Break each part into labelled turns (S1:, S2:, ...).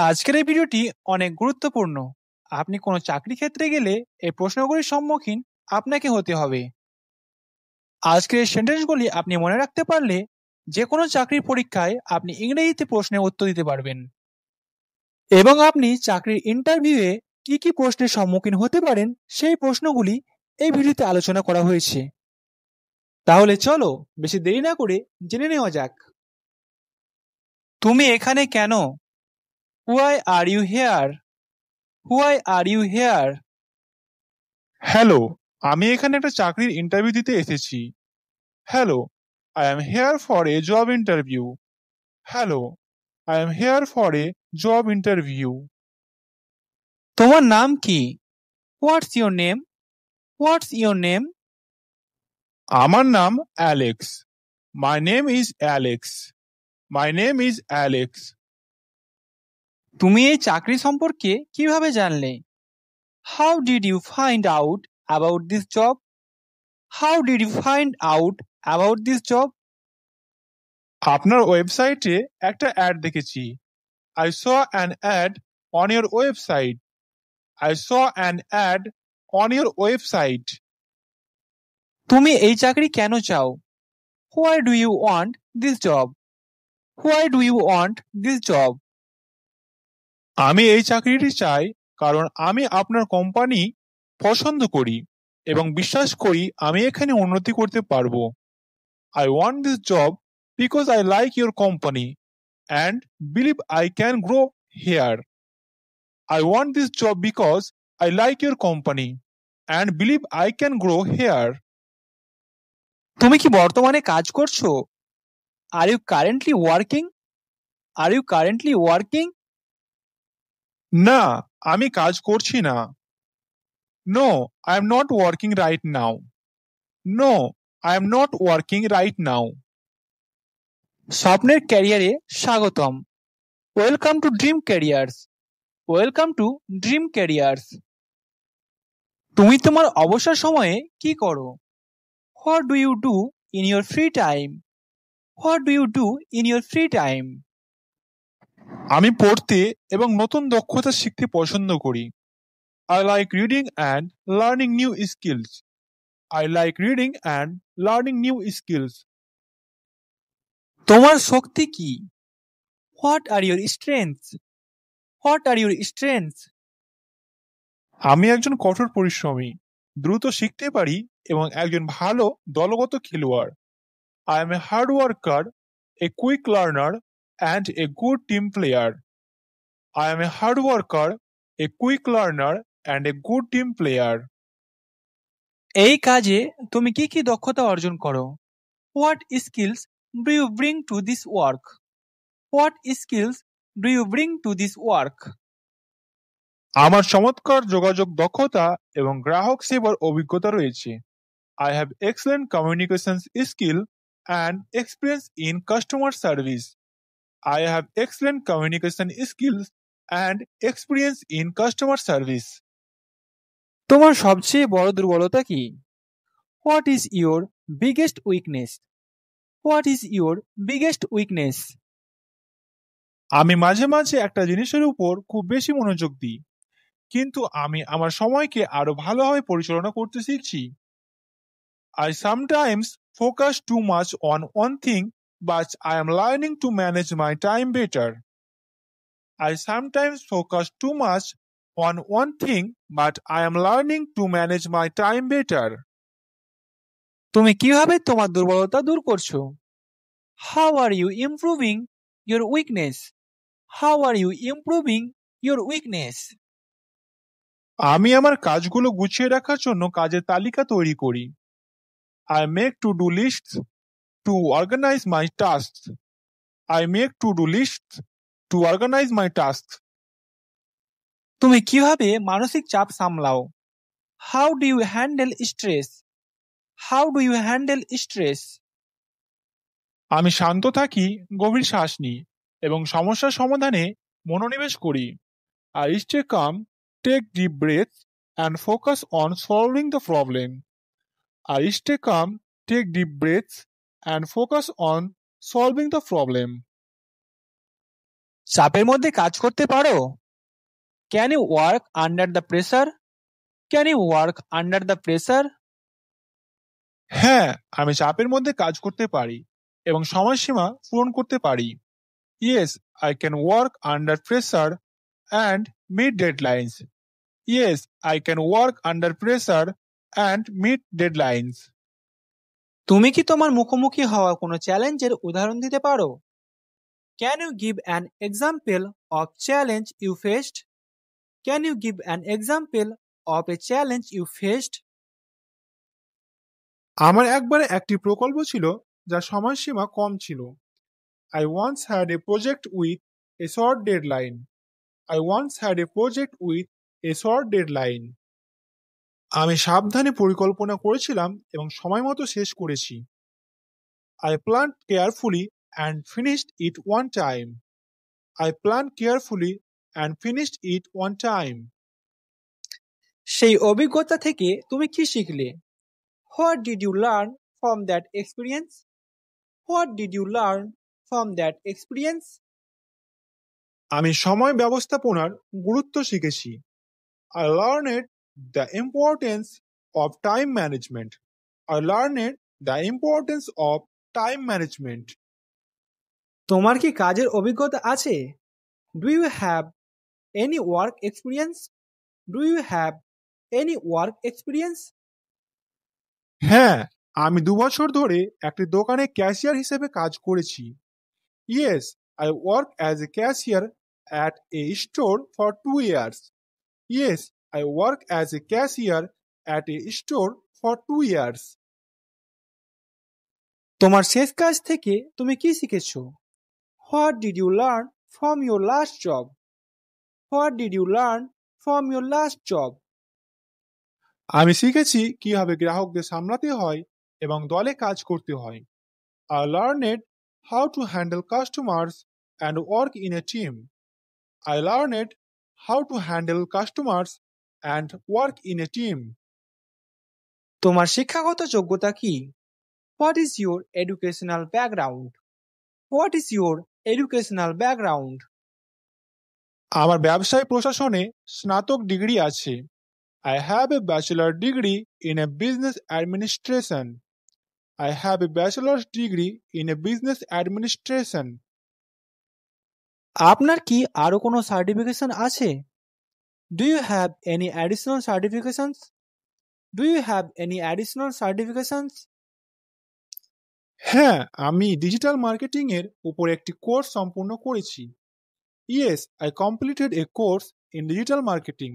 S1: আজকের এই ভিডিওটি অনেক গুরুত্বপূর্ণ। আপনি কোনো চাকরি ক্ষেত্রে গেলে এই প্রশ্নগুলির সম্মুখীন আপনাকে হতে হবে। আজকের এই সেন্টেন্সগুলি আপনি মনে রাখতে পারলে যে কোনো চাকরির পরীক্ষায় আপনি ইংরেজিতে প্রশ্নের উত্তর দিতে পারবেন এবং আপনি চাকরির ইন্টারভিউয়ে কি কি প্রশ্নের সম্মুখীন হতে পারেন সেই প্রশ্নগুলি এই ভিডিওতে আলোচনা করা হয়েছে। তাহলে চলো বেশি দেরি না করে জেনে নেওয়া যাক। তুমি এখানে কেন? Why are you here? Why are you here?
S2: Hello, আমি এখানে একটা চাকরির ইন্টারভিউ দিতে এসেছি। Hello, I am here for a job interview. Hello, I am here for a job interview.
S1: তোমার নাম কি? What's your name? What's your name?
S2: আমার নাম Alex. My name is Alex. My name is Alex.
S1: তুমি এই চাকরি সম্পর্কে কিভাবে জানলে? How did you find out about this job? How did you find out about this job?
S2: আপনার ওয়েবসাইটে একটা অ্যাড দেখেছি। I saw an ad on your website. I saw an ad on your website.
S1: তুমি এই চাকরি কেন চাও? Why do you want this job? Why do you want this job?
S2: আমি এই চাকরিটি চাই কারণ আমি আপনার কোম্পানি পছন্দ করি এবং বিশ্বাস করি আমি এখানে উন্নতি করতে পারবো। I want this job because I like your company and believe I can grow here. I want this job because I like your company and believe I can grow here.
S1: তুমি কি বর্তমানে কাজ করছো? Are you currently working? Are you currently working?
S2: না, আমি কাজ করছি না। No, I am not working right now. No, I am not working right now.
S1: স্বপ্নের ক্যারিয়ারে স্বাগতম। Welcome to dream carriers. Welcome to dream carriers. তুমি তোমার অবসর সময়ে কি করো? What do you do in your free time? What do you do in your free time?
S2: আমি পড়তে এবং নতুন দক্ষতা শিখতে পছন্দ করি। I like reading and learning new skills. I like reading and learning new skills.
S1: তোমার শক্তি কি? What are your strengths? What are your strengths?
S2: আমি একজন কঠোর পরিশ্রমী, দ্রুত শিখতে পারি এবং একজন ভালো দলগত খেলোয়াড়। I am a hard worker, a quick learner and a good team player. I am a hard worker, a quick learner and a good team player.
S1: এই কাজে তুমি কি কি দক্ষতা অর্জন করো? What skills do you bring to this work? What skills do you bring to this work?
S2: আমার চমৎকার যোগাযোগ দক্ষতা এবং গ্রাহক সেবার অভিজ্ঞতা রয়েছে। I have excellent communication skill and experience in customer service. I have excellent communication skills and experience in customer service.
S1: তোমার সবচেয়ে বড় দুর্বলতা কি? What is your biggest weakness? What is your biggest weakness?
S2: আমি মাঝে মাঝে একটা জিনিসের উপর খুব বেশি মনোযোগ দিই, কিন্তু আমি আমার সময়কে আরো ভালোভাবে পরিচালনা করতে শিখছি। I sometimes focus too much on one thing, but I am learning to manage my time better. I sometimes focus too much on one thing, but I am learning to manage my time better.
S1: তুমি কিভাবে তোমার দুর্বলতা দূর করছো? How are you improving your weakness? How are you improving your weakness?
S2: আমি আমার কাজগুলো গুছিয়ে রাখার জন্য কাজের তালিকা তৈরি করি। I make to-do lists to organize my tasks. I make to-do lists to organize my tasks.
S1: তুমি কিভাবে মানসিক চাপ সামলাও? How do you handle stress? How do you handle stress?
S2: আমি শান্ত থাকি, গভীর শ্বাস নিই এবং সমস্যার সমাধানে মনোনিবেশ করি। I stay calm, take deep breaths and focus on solving the problem. I stay calm, take deep breaths and focus on solving the problem.
S1: চাপের মধ্যে কাজ করতে পারো? Can you work under the pressure? Can you work under the pressure?
S2: হ্যাঁ, আমি চাপের মধ্যে কাজ করতে পারি এবং সময়সীমা পূরণ করতে পারি। Yes, I can work under pressure and meet deadlines. Yes, I can work under pressure and meet deadlines.
S1: তুমি কি তোমার মুখোমুখি হওয়া কোনো চ্যালেঞ্জের উদাহরণ দিতে পারো? Can you give an example of challenge you faced? Can you give an example of a challenge you faced?
S2: আমার একবারে একটি প্রকল্প ছিল যার সময়সীমা কম ছিল। I once had a project with a short deadline. I once had a project with a short deadline. আমি সাবধানে পরিকল্পনা করেছিলাম এবং সময় মতো শেষ করেছি। I planned carefully and finished it one time. I planned carefully and finished it one time.
S1: সেই অভিজ্ঞতা থেকে তুমি কি শিখলে? What did you learn from that experience? What did you learn from that experience?
S2: আমি সময় ব্যবস্থাপনার গুরুত্ব শিখেছি। I learned the importance of time management. I learned the importance of time management.
S1: তোমার কি কাজের অভিজ্ঞতা আছে? Do you have any work experience? Do you have any work experience?
S2: হ্যাঁ, আমি 2 বছর ধরে একটি দোকানে ক্যাশিয়ার হিসেবে কাজ করেছি। Yes, I work as a cashier at a store for 2 years. Yes, I work as a cashier at a store for 2 years.
S1: তোমার শেষ কাজ থেকে তুমি কি শিখেছো? What did you learn from your last job? What did you learn from your last job?
S2: আমি শিখেছি কিভাবে গ্রাহকদের সামলাতে হয় এবং দলে কাজ করতে হয়। I learned how to handle customers and work in a team. I learned how to handle customers and work in a team.
S1: তোমার শিক্ষাগত যোগ্যতা কি? What is your educational background? What is your educational background?
S2: আমার ব্যবসায় প্রশাসনে স্নাতক degree আছে। I have a bachelor degree in a business administration. I have a bachelor's degree in a business administration.
S1: আপনার কি আরো কোনো সার্টিফিকেশন আছে? Do you have any additional certifications? Do you have any additional certifications?
S2: হ্যাঁ, আমি digital marketing এর উপর একটি কোর্স সম্পূর্ণ করেছি। Yes, I completed a course in digital marketing.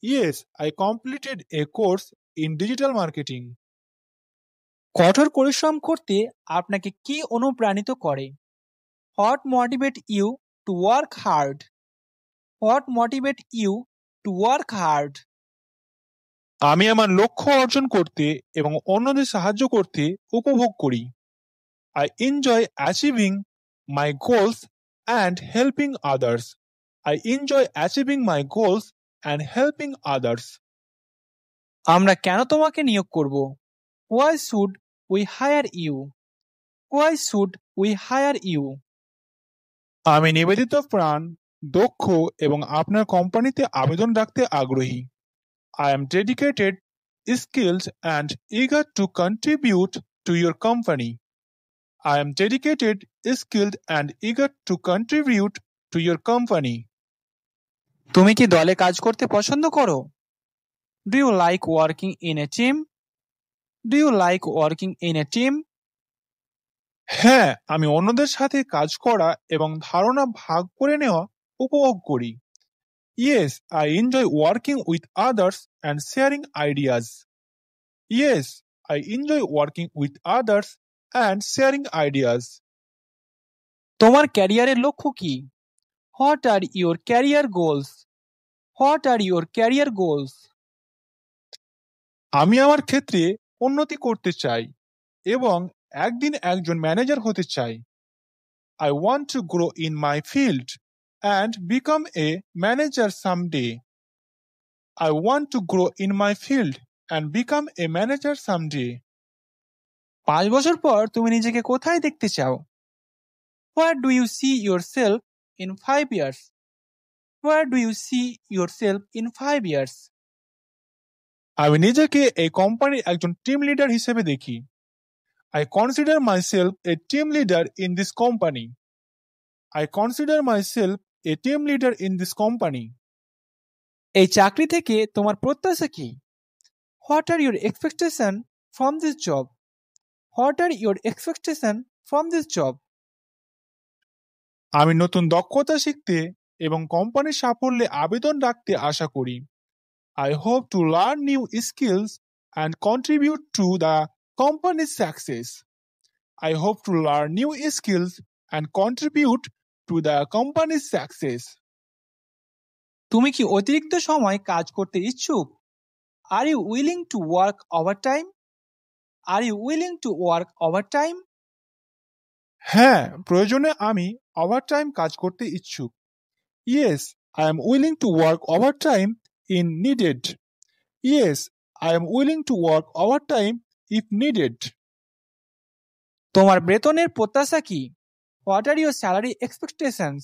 S2: Yes, I completed a course in digital marketing.
S1: কঠোর পরিশ্রম করতে আপনাকে কি অনুপ্রাণিত করে? What motivate you to work hard? What motivate you to work hard?
S2: আমি আমার লক্ষ্য অর্জন করতে এবং অন্যদের সাহায্য করতে উপভোগ করি। I enjoy achieving my goals and helping others. I enjoy achieving my goals and helping others.
S1: আমরা কেন তোমাকে নিয়োগ করব? Why should we hire you? Why should we hire you?
S2: আমি নিবেদিত প্রাণ, দক্ষ এবং আপনার কোম্পানিতে আবেদন রাখতে আগ্রহী। I am dedicated, skilled and eager to contribute to your company. I am dedicated, skilled and eager to contribute to your company.
S1: তুমি কি দলে কাজ করতে পছন্দ করো? Do you like working in a team? Do you like working in a team?
S2: হ্যাঁ, আমি অন্যদের সাথে কাজ করা এবং ধারণা ভাগ করে নেওয়া উপভোগ করি। Yes, I enjoy working with others and sharing ideas. Yes, I enjoy working with others and sharing ideas.
S1: তোমার ক্যারিয়ারের লক্ষ্য কি? What are your career goals? What are your career goals?
S2: আমি আমার ক্ষেত্রে উন্নতি করতে চাই এবং একদিন একজন ম্যানেজার হতে চাই। I want to grow in my field and become a manager someday. I want to grow in my field and become a manager someday.
S1: 5 বছর পর তুমি নিজেকে কোথায় দেখতে চাও? Where do you see yourself in 5 years? Where do you see yourself in 5 years?
S2: আমি নিজেকে এই কোম্পানির একজন টিম লিডার হিসেবে দেখি। I consider myself a team leader in this company. I consider myself a team leader in this company.
S1: এই চাকরি থেকে তোমার প্রত্যাশা কি? What are your expectations from this job? What are your expectations from this job?
S2: আমি নতুন দক্ষতা শিখতে এবং কোম্পানির সাফল্যে আবেদন রাখতে আশা করি। I hope to learn new skills and contribute to the company's success. I hope to learn new skills and contribute to the company's success.
S1: তুমি কি অতিরিক্ত সময় কাজ করতে ইচ্ছুক? Are you willing to work overtime? Are you willing to work overtime?
S2: হ্যাঁ, প্রয়োজনে আমি ওভারটাইম কাজ করতে ইচ্ছুক। Yes, I am willing to work overtime if needed. Yes, I am willing to work overtime if needed.
S1: তোমার বেতনের প্রত্যাশা কি? What are your salary expectations?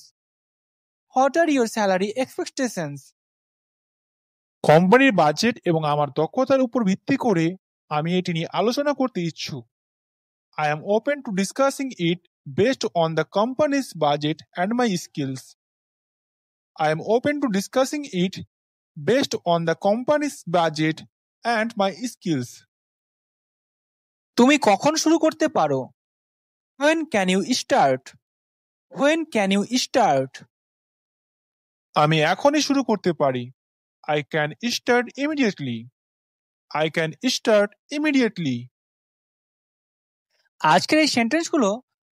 S1: What are your salary expectations?
S2: কোম্পানির বাজেট এবং আমার দক্ষতার উপর ভিত্তি করে আমি এটি নিয়ে আলোচনা করতে ইচ্ছুক। I am open to discussing it based on the company's budget and my skills. I am open to discussing it based on the company's budget and my skills.
S1: তুমি কখন শুরু করতে পারো? When can you start? When can you start?
S2: আমি এখনই শুরু করতে পারি। I can start immediately. I can start immediately.
S1: আজকের এই সেন্টেন্সগুলো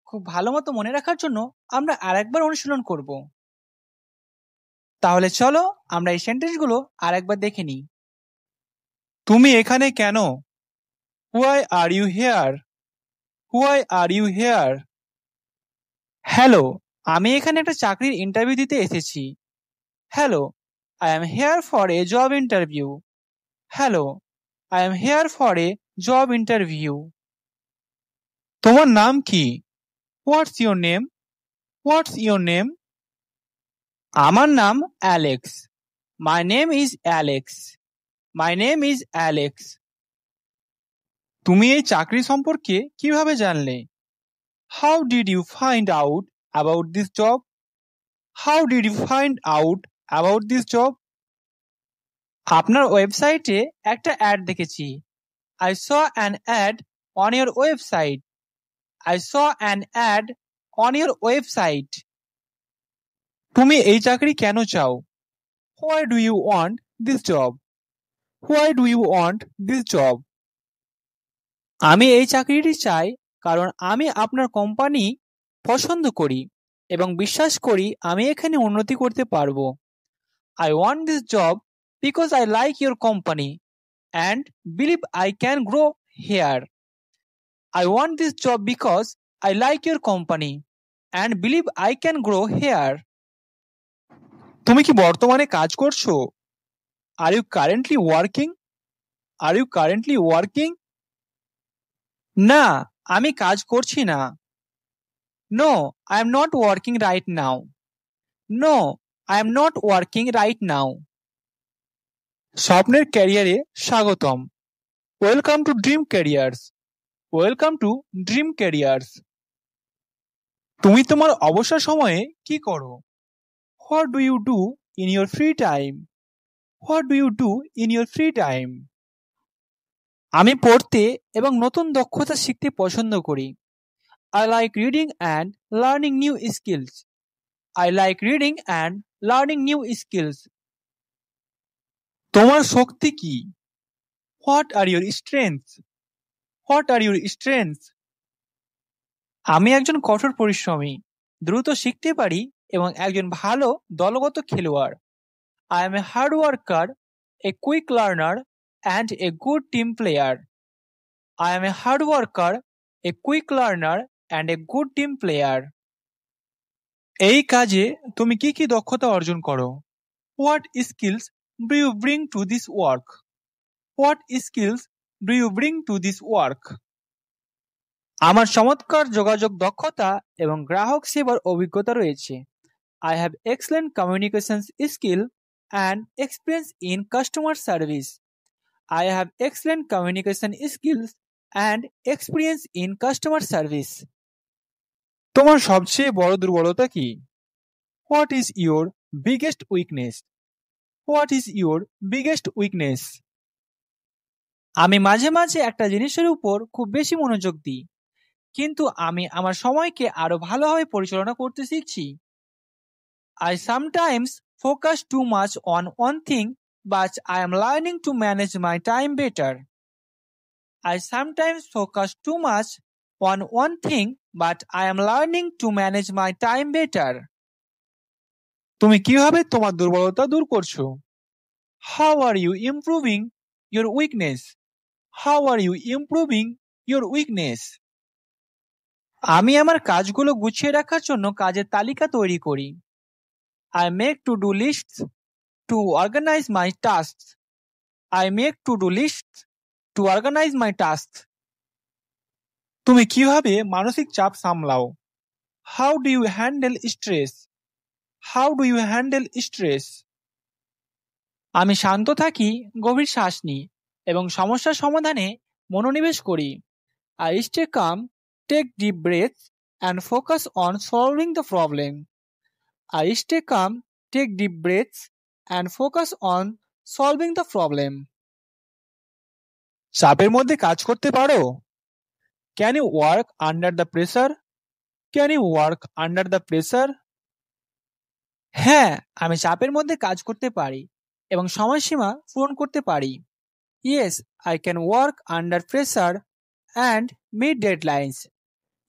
S1: খুব ভালো মতো মনে রাখার জন্য আমরা আরেকবার অনুশীলন করব। তাহলে চলো আমরা এই সেন্টেন্সগুলো আরেকবার দেখে নিই। তুমি এখানে কেন? Why are you here? Why are you here? Hello, আমি এখানে একটা চাকরির ইন্টারভিউ দিতে এসেছি। Hello, I am here for a job interview. Hello, I am here for a job interview. তোমার নাম কি? What's your name? What's your name? আমার নাম Alex. My name is Alex. My name is Alex. তুমি এই চাকরি সম্পর্কে কিভাবে জানলে? How did you find out about this job? How did you find out about this job? আপনার ওয়েবসাইটে একটা অ্যাড দেখেছি। I saw an ad on your website. I saw an ad on your website. তুমি এই চাকরি কেন চাও? Why do you want this job? Why do you want this job? আমি এই চাকরিটি চাই কারণ আমি আপনার কোম্পানি পছন্দ করি এবং বিশ্বাস করি আমি এখানে উন্নতি করতে পারবো। I want this job because I like your company and believe I can grow here. I want this job because I like your company and believe I can grow here. তুমি কি বর্তমানে কাজ করছো? Are you currently working? Are you currently working? না, আমি কাজ করছি না। No, I am not working right now. No, I am not working right now. স্বপ্নের ক্যারিয়ারে স্বাগতম। Welcome to dream carriers. Welcome to dream carriers. তুমি তোমার অবসর সময়ে কি করো? What do you do in your free time? What do you do in your free time? আমি পড়তে এবং নতুন দক্ষতা শিখতে পছন্দ করি। I like reading and learning new skills. I like reading and learning new skills. তোমার শক্তি কি? What are your strengths? What are your strengths? আমি একজন কঠোর পরিশ্রমী, দ্রুত শিখতে পারি এবং একজন ভালো দলগত খেলোয়াড়। I am a hard worker, a quick learner and a good team player. I am a hard worker, a quick learner and a good team player. এই কাজে তুমি কি কি দক্ষতা অর্জন করো? What skills do you bring to this work? What skills do you bring to this work? আমার চমৎকার যোগাযোগ দক্ষতা এবং গ্রাহক সেবার অভিজ্ঞতা রয়েছে। I have excellent communication skill and experience in customer service. I have excellent communication skills and experience in customer service.
S2: তোমার সবচেয়ে বড় দুর্বলতা কি? What is your biggest weakness? What is your biggest weakness?
S1: আমি মাঝে মাঝে একটা জিনিসের উপর খুব বেশি মনোযোগ দিই, কিন্তু আমি আমার সময়কে আরো ভালোভাবে পরিচালনা করতে শিখছি। I sometimes focus too much on one thing, but I am learning to manage my time better. I sometimes focus too much on one thing, but I am learning to manage my time better.
S2: তুমি কিভাবে তোমার দুর্বলতা দূর করছো? How are you improving your weakness? How are you improving your weakness?
S1: আমি আমার কাজগুলো গুছিয়ে রাখার জন্য কাজের তালিকা তৈরি করি। I make to-do lists to organize my tasks. I make to-do lists to organize my tasks.
S2: তুমি কিভাবে মানসিক চাপ সামলাও? How do you handle stress? How do you handle stress?
S1: আমি শান্ত থাকি, গভীর শ্বাস নিই এবং সমস্যার সমাধানে মনোনিবেশ করি। I stay calm, take deep breaths and focus on solving the problem. I stay calm, take deep breaths and focus on solving the problem.
S2: চাপের মধ্যে কাজ করতে পারো? Can you work under the pressure? Can you work under the pressure?
S1: হ্যাঁ, আমি চাপের মধ্যে কাজ করতে পারি এবং সময়সীমা পূরণ করতে পারি। Yes, I can work under pressure and meet deadlines.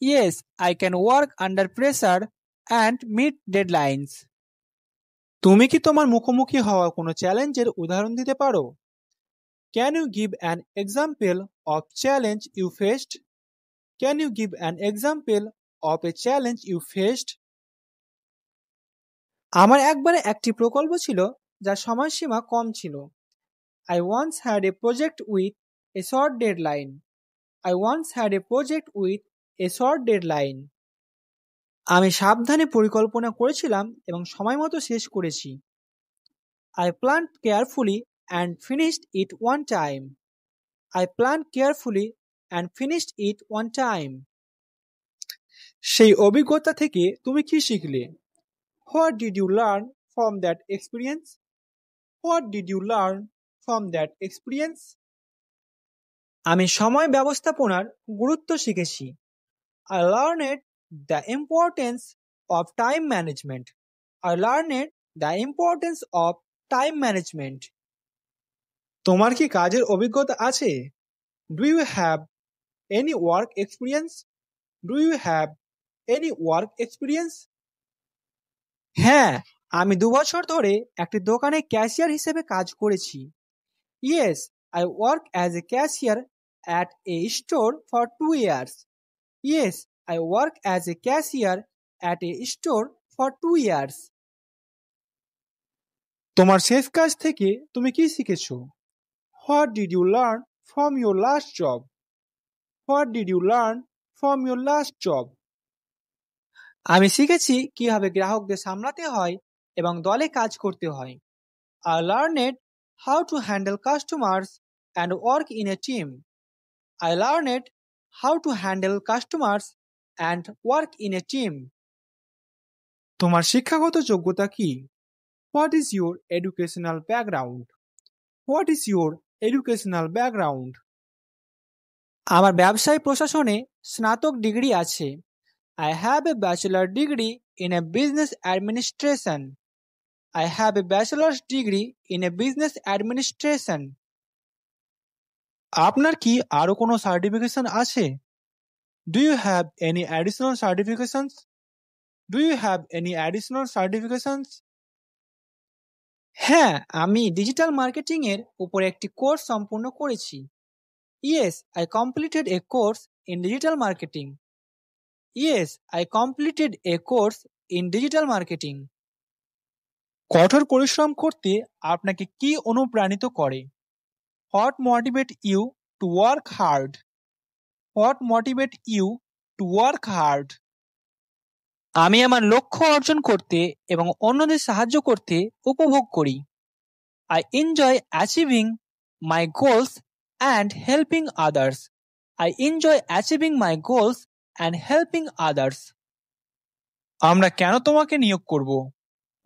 S1: Yes, I can work under pressure and meet deadlines.
S2: তুমি কি তোমার মুখোমুখি হওয়া কোনো চ্যালেঞ্জের উদাহরণ দিতে পারো? Can you give an example of challenge you faced? Can you give an example of a challenge you faced?
S1: আমার একবারে একটি প্রকল্প ছিল যার সময়সীমা কম ছিল। I once had a project with a short deadline. I once had a project with a short deadline. আমি সাবধানে পরিকল্পনা করেছিলাম এবং সময় মতো শেষ করেছি। I planned carefully and finished it on time. I planned carefully and finished it on time.
S2: সেই অভিজ্ঞতা থেকে তুমি কি শিখলে? What did you learn from that experience? What did you learn from that experience?
S1: আমি সময় ব্যবস্থাপনার গুরুত্ব শিখেছি। I learned the importance of time management. I learned the importance of time management.
S2: তোমার কি কাজের অভিজ্ঞতা আছে? Do you have any work experience? Do you have any work experience?
S1: হ্যাঁ, আমি 2 বছর ধরে একটি দোকানে ক্যাশিয়ার হিসেবে কাজ করেছি। Yes, I work as a cashier at a store for 2 years. Yes, I work as a cashier at a store for 2 years.
S2: তোমার শেষ কাজ থেকে তুমি কি শিখেছো? What did you learn from your last job? What did you learn from your last job?
S1: আমি শিখেছি কিভাবে গ্রাহকদের সামলাতে হয় এবং দলে কাজ করতে হয়। I learned how to handle customers and work in a team. I learned how to handle customers and work in a team.
S2: তোমার শিক্ষাগত যোগ্যতা কি? What is your educational background? What is your educational background?
S1: আমার ব্যবসায় প্রশাসনে স্নাতক degree আছে। I have a bachelor degree in a business administration. I have a bachelor's degree in a business administration.
S2: আপনার কি আরো কোনো সার্টিফিকেশন আছে? Do you have any additional certifications? Do you have any additional certifications?
S1: হ্যাঁ, আমি digital marketing এর উপর একটি কোর্স সম্পূর্ণ করেছি। Yes, I completed a course in digital marketing. Yes, I completed a course in digital marketing.
S2: কঠোর পরিশ্রম করতে আপনাকে কি অনুপ্রাণিত করে? What motivate you to work hard? What motivate you to work hard?
S1: আমি আমার লক্ষ্য অর্জন করতে এবং অন্যদের সাহায্য করতে উপভোগ করি। I enjoy achieving my goals and helping others. I enjoy achieving my goals and helping others. আমরা কেন তোমাকে নিয়োগ করব?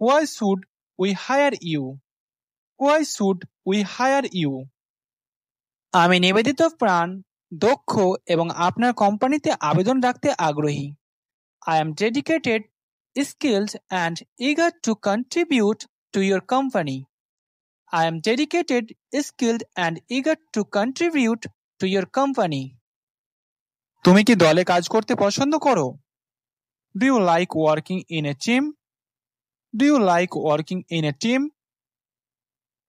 S1: Why should we hire you? Why should we hire you? আমি নিবেদিত প্রাণ, দক্ষ এবং আপনার কোম্পানিতে আবেদন রাখতে আগ্রহী। I am dedicated, skilled and eager to contribute to your company. I am dedicated, skilled and eager to contribute to your company. তুমি কি দলে কাজ করতে পছন্দ করো? Do you like working in a team? Do you like working in a team?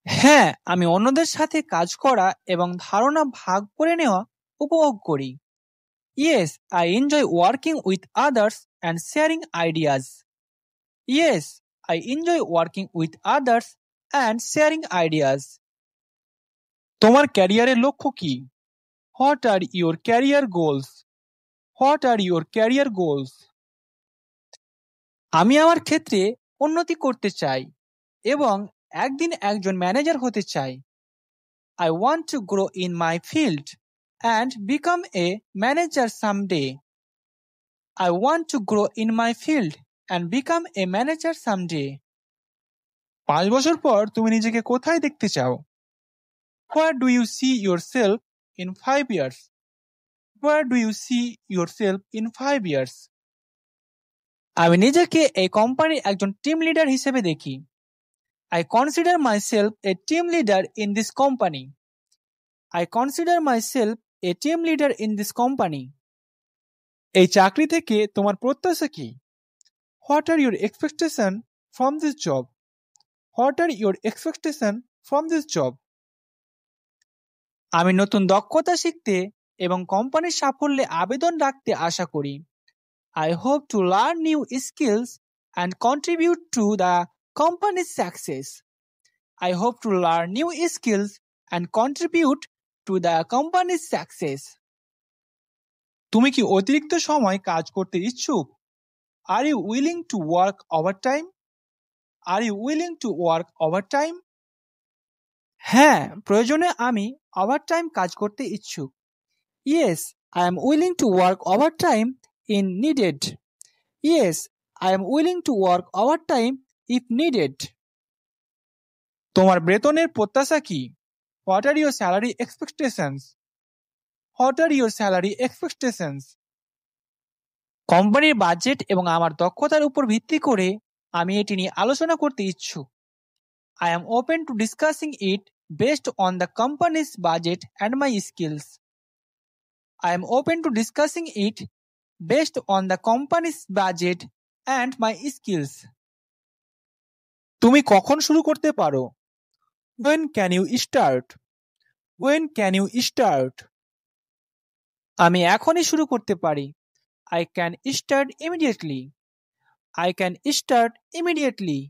S1: হ্যাঁ, আমি অন্যদের সাথে কাজ করা এবং ধারণা ভাগ করে নেওয়া উপভোগ করি। Yes, I enjoy working with others and sharing ideas. Yes, I enjoy working with others and sharing ideas. তোমার ক্যারিয়ারের লক্ষ্য কি? What are your career goals? What are your career goals? আমি আমার ক্ষেত্রে উন্নতি করতে চাই এবং একদিন একজন ম্যানেজার হতে চাই। I want to grow in my field and become a manager someday. I want to grow in my field and become a manager someday. 5 বছর পর তুমি নিজেকে কোথায় দেখতে চাও? Where do you see yourself in 5 years? Where do you see yourself in 5 years? আমি নিজেকে এই কোম্পানির একজন টিম লিডার হিসেবে দেখি। I consider myself a team leader in this company. I consider myself a team leader in this company. এই চাকরি থেকে তোমার প্রত্যাশা কি? What are your expectations from this job? What are your expectations from this job? আমি নতুন দক্ষতা শিখতে এবং কোম্পানির সাফল্যে আবেদন রাখতে আশা করি। I hope to learn new skills and contribute to the company's success. I hope to learn new skills and contribute to the company's success. তুমি কি অতিরিক্ত সময় কাজ করতে ইচ্ছুক? Are you willing to work overtime? Are you willing to work overtime? হ্যাঁ, প্রয়োজনে আমি ওভারটাইম কাজ করতে ইচ্ছুক। Yes, I am willing to work overtime in needed. Yes, I am willing to work overtime if needed. তোমার বেতনের প্রত্যাশা কি? What are your salary expectations? What are your salary expectations? কোম্পানির বাজেট এবং আমার দক্ষতার উপর ভিত্তি করে আমি এটি নিয়ে আলোচনা করতে ইচ্ছুক। I am open to discussing it based on the company's budget and my skills. I am open to discussing it based on the company's budget and my skills. তুমি কখন শুরু করতে পারো? When can you start? When can you start? আমি এখনই শুরু করতে পারি। I can start immediately. I can start immediately.